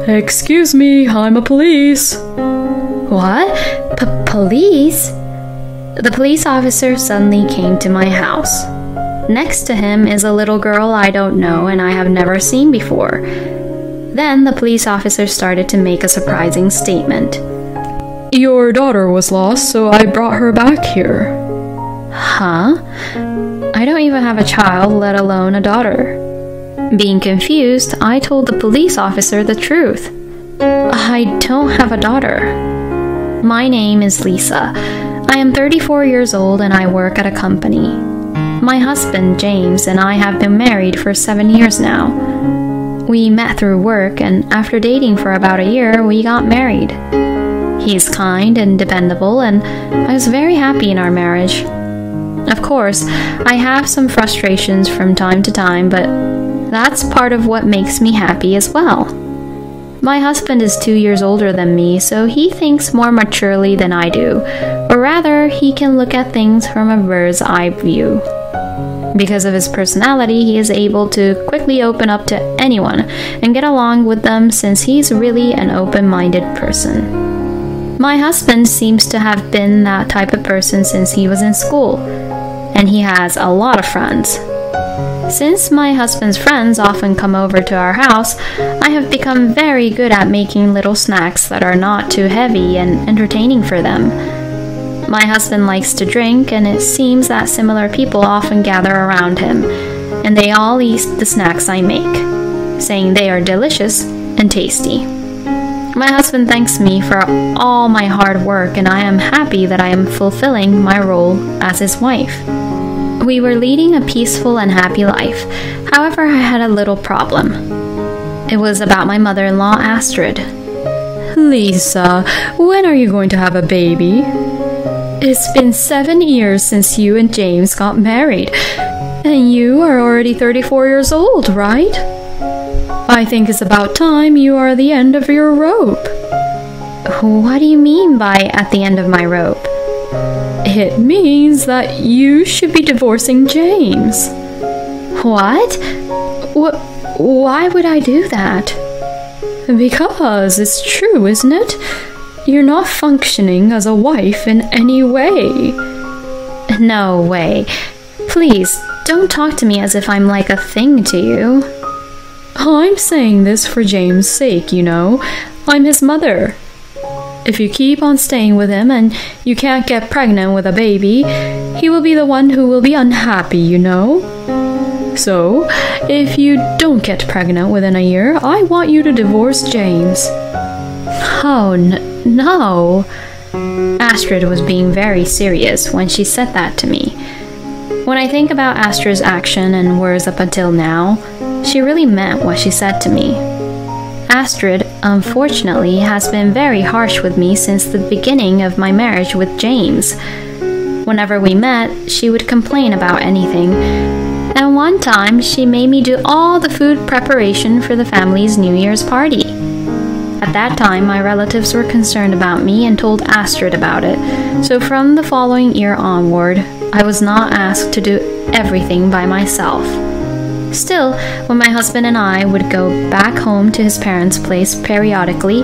Excuse me, I'm a police. What? Police? The police officer suddenly came to my house. Next to him is a little girl I don't know and I have never seen before. Then the police officer started to make a surprising statement. Your daughter was lost, so I brought her back here. Huh? I don't even have a child, let alone a daughter. Being confused, I told the police officer the truth. I don't have a daughter. My name is Lisa. I am 34 years old and I work at a company. My husband, James, and I have been married for 7 years now. We met through work, and after dating for about a year, we got married. He's kind and dependable, and I was very happy in our marriage. Of course, I have some frustrations from time to time, but that's part of what makes me happy as well. My husband is 2 years older than me, so he thinks more maturely than I do, or rather, he can look at things from a bird's eye view. Because of his personality, he is able to quickly open up to anyone and get along with them since he's really an open-minded person. My husband seems to have been that type of person since he was in school, and he has a lot of friends. Since my husband's friends often come over to our house, I have become very good at making little snacks that are not too heavy and entertaining for them. My husband likes to drink, and it seems that similar people often gather around him, and they all eat the snacks I make, saying they are delicious and tasty. My husband thanks me for all my hard work, and I am happy that I am fulfilling my role as his wife. We were leading a peaceful and happy life. However, I had a little problem. It was about my mother-in-law, Astrid. Lisa, when are you going to have a baby? It's been 7 years since you and James got married, and you are already 34 years old, right? I think it's about time you are at the end of your rope. What do you mean by at the end of my rope? It means that you should be divorcing James. What? Why would I do that? Because it's true, isn't it? You're not functioning as a wife in any way. No way. Please, don't talk to me as if I'm like a thing to you. I'm saying this for James' sake, you know. I'm his mother. If you keep on staying with him and you can't get pregnant with a baby, he will be the one who will be unhappy, you know. So, if you don't get pregnant within a year, I want you to divorce James. Oh, no. Astrid was being very serious when she said that to me. When I think about Astrid's action and words up until now, she really meant what she said to me. Astrid, unfortunately, has been very harsh with me since the beginning of my marriage with James. Whenever we met, she would complain about anything, and one time she made me do all the food preparation for the family's New Year's party. At that time, my relatives were concerned about me and told Astrid about it, so from the following year onward, I was not asked to do everything by myself. Still, when my husband and I would go back home to his parents' place periodically,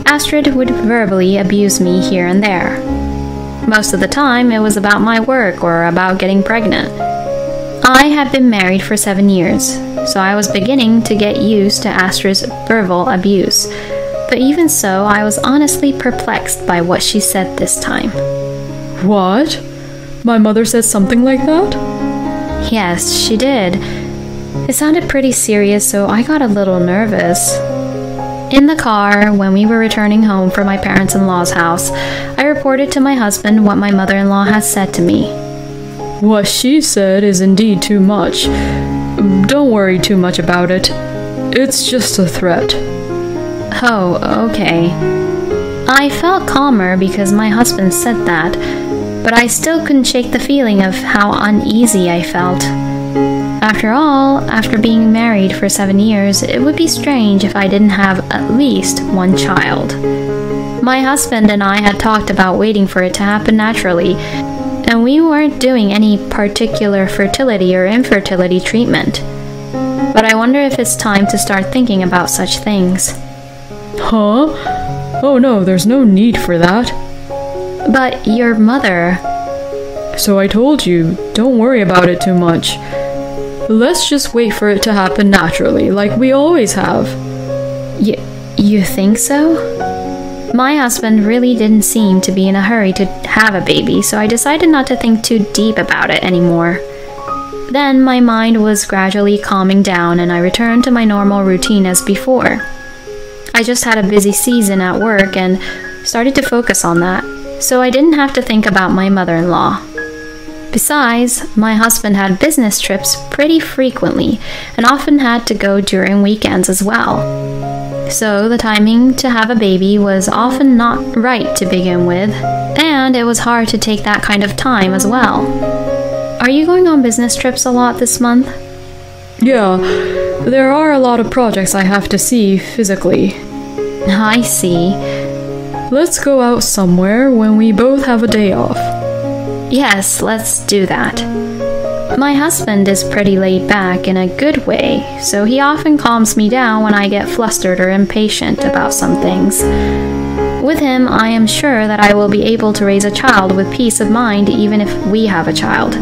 Astrid would verbally abuse me here and there. Most of the time, it was about my work or about getting pregnant. I had been married for 7 years, so I was beginning to get used to Astrid's verbal abuse. But even so, I was honestly perplexed by what she said this time. What? My mother said something like that? Yes, she did. It sounded pretty serious, so I got a little nervous. In the car, when we were returning home from my parents-in-law's house, I reported to my husband what my mother-in-law had said to me. What she said is indeed too much. Don't worry too much about it. It's just a threat. Oh, okay. I felt calmer because my husband said that, but I still couldn't shake the feeling of how uneasy I felt. After all, after being married for 7 years, it would be strange if I didn't have at least one child. My husband and I had talked about waiting for it to happen naturally, and we weren't doing any particular fertility or infertility treatment. But I wonder if it's time to start thinking about such things. Huh? Oh no, there's no need for that. But your mother... So I told you, don't worry about it too much. Let's just wait for it to happen naturally, like we always have. You think so? My husband really didn't seem to be in a hurry to have a baby, so I decided not to think too deep about it anymore. Then my mind was gradually calming down and I returned to my normal routine as before. I just had a busy season at work and started to focus on that, so I didn't have to think about my mother-in-law. Besides, my husband had business trips pretty frequently and often had to go during weekends as well. So the timing to have a baby was often not right to begin with, and it was hard to take that kind of time as well. Are you going on business trips a lot this month? Yeah, there are a lot of projects I have to see physically. I see. Let's go out somewhere when we both have a day off. Yes, let's do that. My husband is pretty laid back in a good way, so he often calms me down when I get flustered or impatient about some things. With him, I am sure that I will be able to raise a child with peace of mind even if we have a child.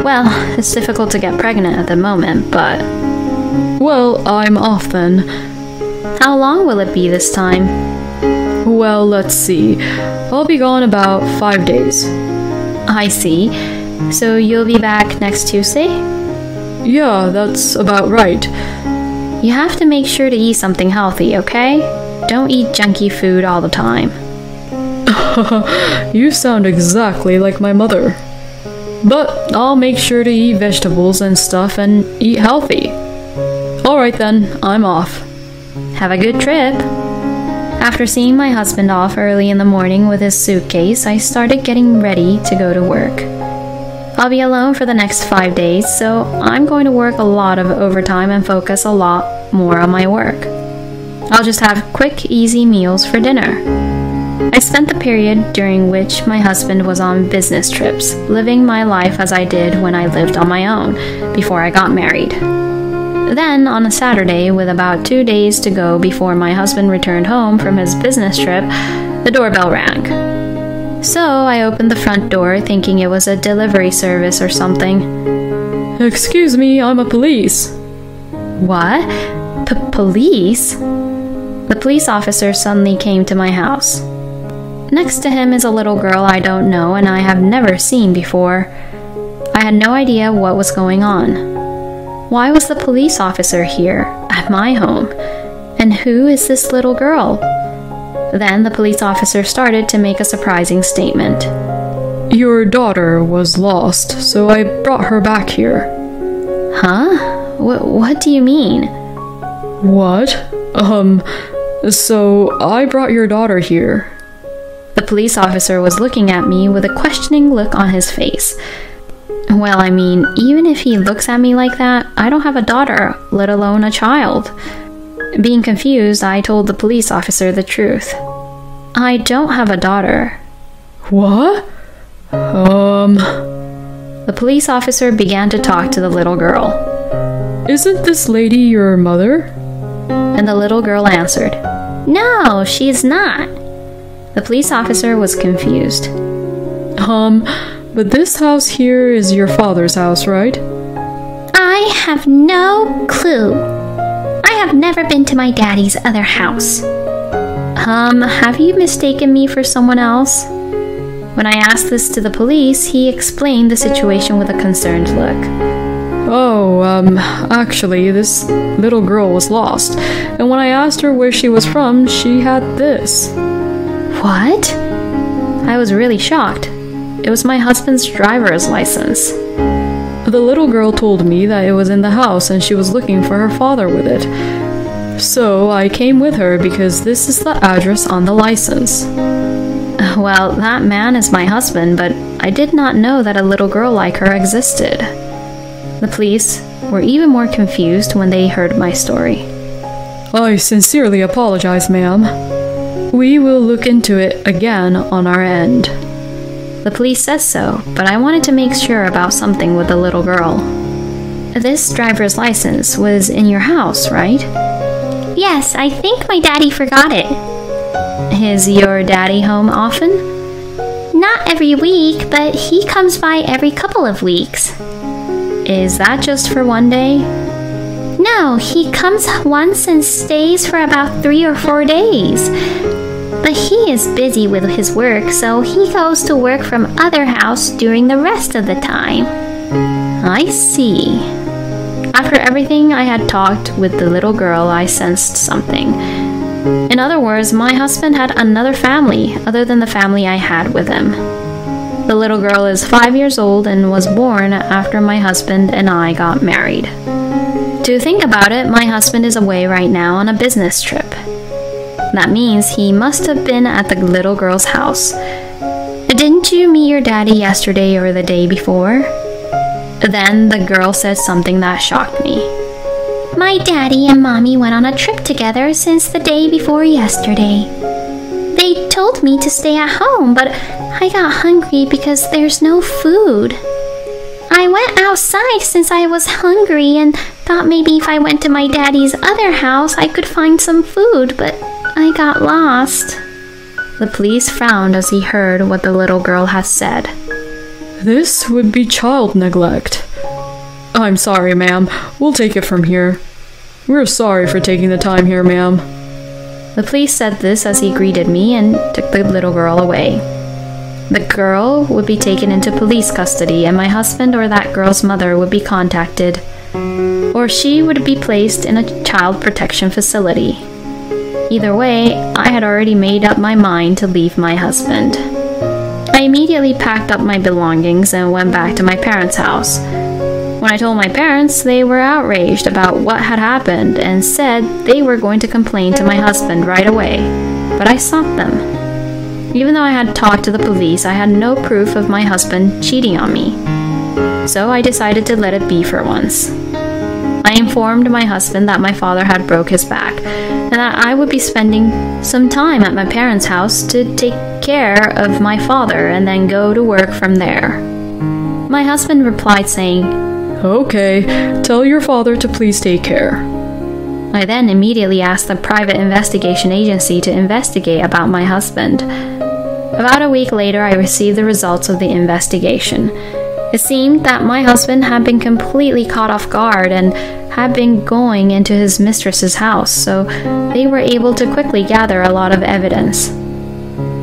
Well, it's difficult to get pregnant at the moment, but... Well, I'm off then. How long will it be this time? Well, let's see. I'll be gone about 5 days. I see. So you'll be back next Tuesday? Yeah, that's about right. You have to make sure to eat something healthy, okay? Don't eat junky food all the time. You sound exactly like my mother. But I'll make sure to eat vegetables and stuff and eat healthy. Alright then, I'm off. Have a good trip. After seeing my husband off early in the morning with his suitcase, I started getting ready to go to work. I'll be alone for the next 5 days, so I'm going to work a lot of overtime and focus a lot more on my work. I'll just have quick, easy meals for dinner. I spent the period during which my husband was on business trips, living my life as I did when I lived on my own, before I got married. Then, on a Saturday, with about 2 days to go before my husband returned home from his business trip, the doorbell rang. So I opened the front door thinking it was a delivery service or something. Excuse me, I'm a police. What? Police? The police officer suddenly came to my house. Next to him is a little girl I don't know and I have never seen before. I had no idea what was going on. Why was the police officer here, at my home? And who is this little girl? Then the police officer started to make a surprising statement. Your daughter was lost, so I brought her back here. Huh? What do you mean? What? So I brought your daughter here. The police officer was looking at me with a questioning look on his face. Well, I mean, even if he looks at me like that, I don't have a daughter, let alone a child. Being confused, I told the police officer the truth. I don't have a daughter. What? The police officer began to talk to the little girl. Isn't this lady your mother? And the little girl answered, No, she's not. The police officer was confused. But this house here is your father's house, right? I have no clue. I have never been to my daddy's other house. Have you mistaken me for someone else? When I asked this to the police, he explained the situation with a concerned look. Oh, actually, this little girl was lost, and when I asked her where she was from, she had this. What? I was really shocked. It was my husband's driver's license. The little girl told me that it was in the house and she was looking for her father with it. So I came with her because this is the address on the license. Well, that man is my husband, but I did not know that a little girl like her existed. The police were even more confused when they heard my story. I sincerely apologize, ma'am. We will look into it again on our end. The police says so, but I wanted to make sure about something with the little girl. This driver's license was in your house, right? Yes, I think my daddy forgot it. Is your daddy home often? Not every week, but he comes by every couple of weeks. Is that just for one day? No, he comes once and stays for about 3 or 4 days. But he is busy with his work, so he goes to work from other house during the rest of the time. I see. After everything I had talked with the little girl, I sensed something. In other words, my husband had another family other than the family I had with him. The little girl is 5 years old and was born after my husband and I got married. To think about it, my husband is away right now on a business trip. That means he must have been at the little girl's house. Didn't you meet your daddy yesterday or the day before? Then the girl said something that shocked me. My daddy and mommy went on a trip together since the day before yesterday. They told me to stay at home, but I got hungry because there's no food. I went outside since I was hungry and thought maybe if I went to my daddy's other house I could find some food, but I got lost. The police frowned as he heard what the little girl had said. This would be child neglect. I'm sorry, ma'am. We'll take it from here. We're sorry for taking the time here, ma'am. The police said this as he greeted me and took the little girl away. The girl would be taken into police custody and my husband or that girl's mother would be contacted, or she would be placed in a child protection facility. Either way, I had already made up my mind to leave my husband. I immediately packed up my belongings and went back to my parents' house. When I told my parents, they were outraged about what had happened and said they were going to complain to my husband right away, but I stopped them. Even though I had talked to the police, I had no proof of my husband cheating on me. So I decided to let it be for once. I informed my husband that my father had broke his back and that I would be spending some time at my parents' house to take care of my father and then go to work from there. My husband replied saying, Okay, tell your father to please take care. I then immediately asked the private investigation agency to investigate about my husband. About a week later, I received the results of the investigation. It seemed that my husband had been completely caught off guard and had been going into his mistress's house, so they were able to quickly gather a lot of evidence.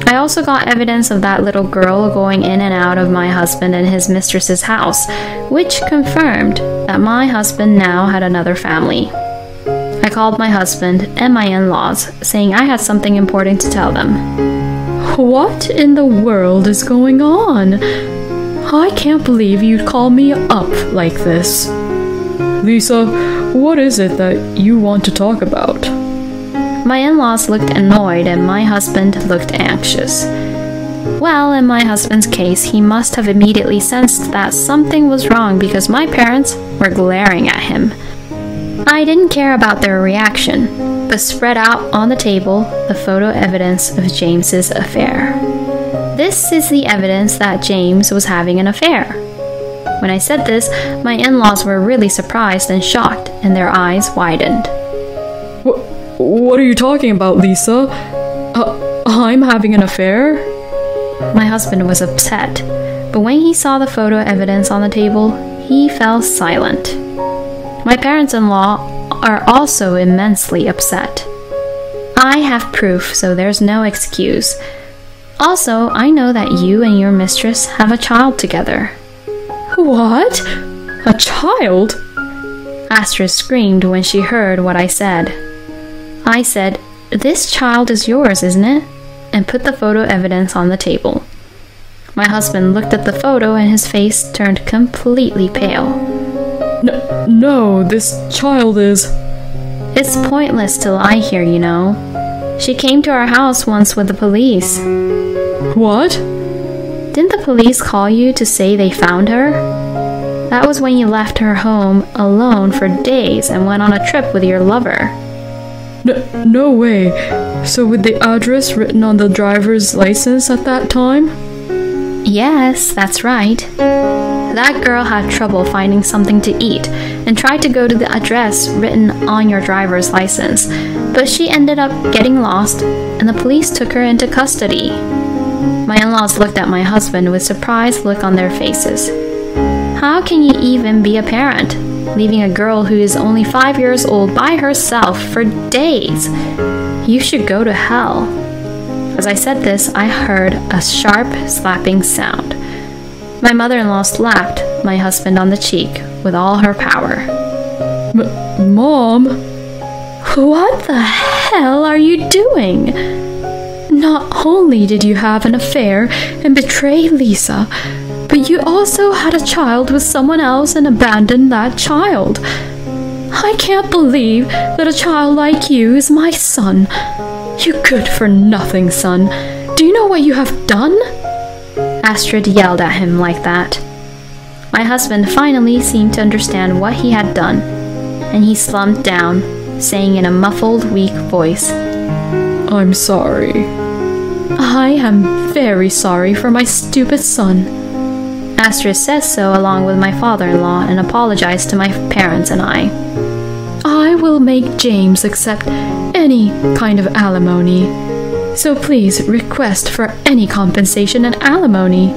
I also got evidence of that little girl going in and out of my husband and his mistress's house, which confirmed that my husband now had another family. I called my husband and my in-laws, saying I had something important to tell them. What in the world is going on? I can't believe you'd call me up like this. Lisa, what is it that you want to talk about? My in-laws looked annoyed and my husband looked anxious. Well, in my husband's case, he must have immediately sensed that something was wrong because my parents were glaring at him. I didn't care about their reaction, but spread out on the table the photo evidence of James's affair. This is the evidence that James was having an affair. When I said this, my in-laws were really surprised and shocked, and their eyes widened. What are you talking about, Lisa? I'm having an affair? My husband was upset, but when he saw the photo evidence on the table, he fell silent. My parents-in-law are also immensely upset. I have proof, so there's no excuse. Also, I know that you and your mistress have a child together. What? A child? Astrid screamed when she heard what I said. I said, "This child is yours, isn't it?" and put the photo evidence on the table. My husband looked at the photo and his face turned completely pale. No, this child is... It's pointless to lie here, you know. She came to our house once with the police. What? Didn't the police call you to say they found her? That was when you left her home alone for days and went on a trip with your lover. No way. So with the address written on the driver's license at that time? Yes, that's right. That girl had trouble finding something to eat and tried to go to the address written on your driver's license, but she ended up getting lost, and the police took her into custody. My in-laws looked at my husband with surprised look on their faces. How can you even be a parent, leaving a girl who is only 5 years old by herself for days? You should go to hell. As I said this, I heard a sharp slapping sound. My mother-in-law slapped my husband on the cheek with all her power. Mom? What the hell are you doing? Not only did you have an affair and betray Lisa, but you also had a child with someone else and abandoned that child. I can't believe that a child like you is my son. You good-for-nothing son. Do you know what you have done? Astrid yelled at him like that. My husband finally seemed to understand what he had done, and he slumped down, saying in a muffled, weak voice, I'm sorry. I am very sorry for my stupid son. Astrid says so along with my father-in-law and apologized to my parents and I will make James accept any kind of alimony. So please request for any compensation and alimony.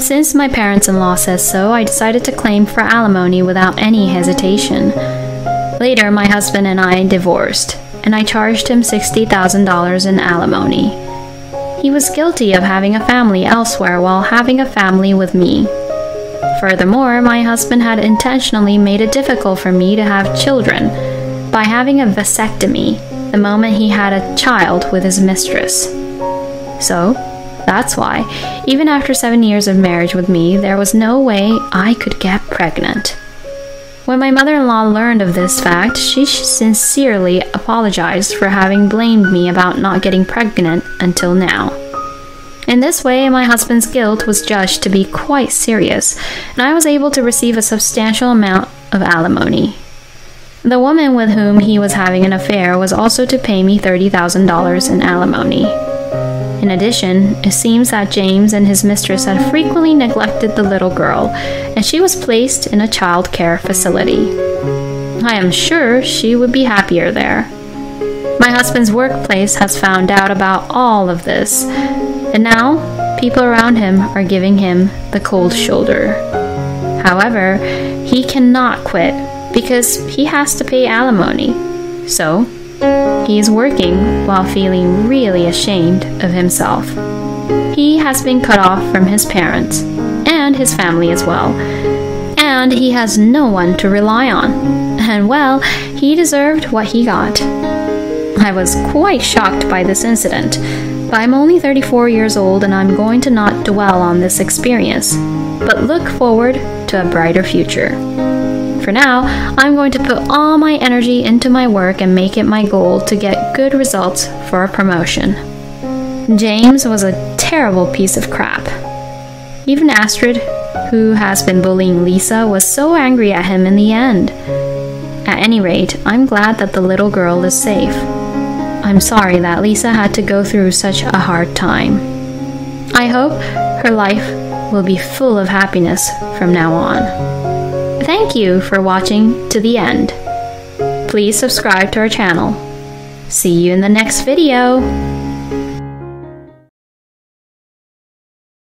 Since my parents-in-law says so, I decided to claim for alimony without any hesitation. Later, my husband and I divorced, and I charged him $60,000 in alimony. He was guilty of having a family elsewhere while having a family with me. Furthermore, my husband had intentionally made it difficult for me to have children by having a vasectomy the moment he had a child with his mistress. So, that's why, even after 7 years of marriage with me, there was no way I could get pregnant. When my mother-in-law learned of this fact, she sincerely apologized for having blamed me about not getting pregnant until now. In this way, my husband's guilt was judged to be quite serious, and I was able to receive a substantial amount of alimony. The woman with whom he was having an affair was also to pay me $30,000 in alimony. In addition, it seems that James and his mistress had frequently neglected the little girl, and she was placed in a child care facility. I am sure she would be happier there. My husband's workplace has found out about all of this, and now people around him are giving him the cold shoulder. However, he cannot quit because he has to pay alimony. So, he is working while feeling really ashamed of himself. He has been cut off from his parents and his family as well, and he has no one to rely on. And well, he deserved what he got. I was quite shocked by this incident, but I'm only 34 years old and I'm going to not dwell on this experience, but look forward to a brighter future. For now, I'm going to put all my energy into my work and make it my goal to get good results for a promotion. James was a terrible piece of crap. Even Astrid, who has been bullying Lisa, was so angry at him in the end. At any rate, I'm glad that the little girl is safe. I'm sorry that Lisa had to go through such a hard time. I hope her life will be full of happiness from now on. Thank you for watching to the end. Please subscribe to our channel. See you in the next video.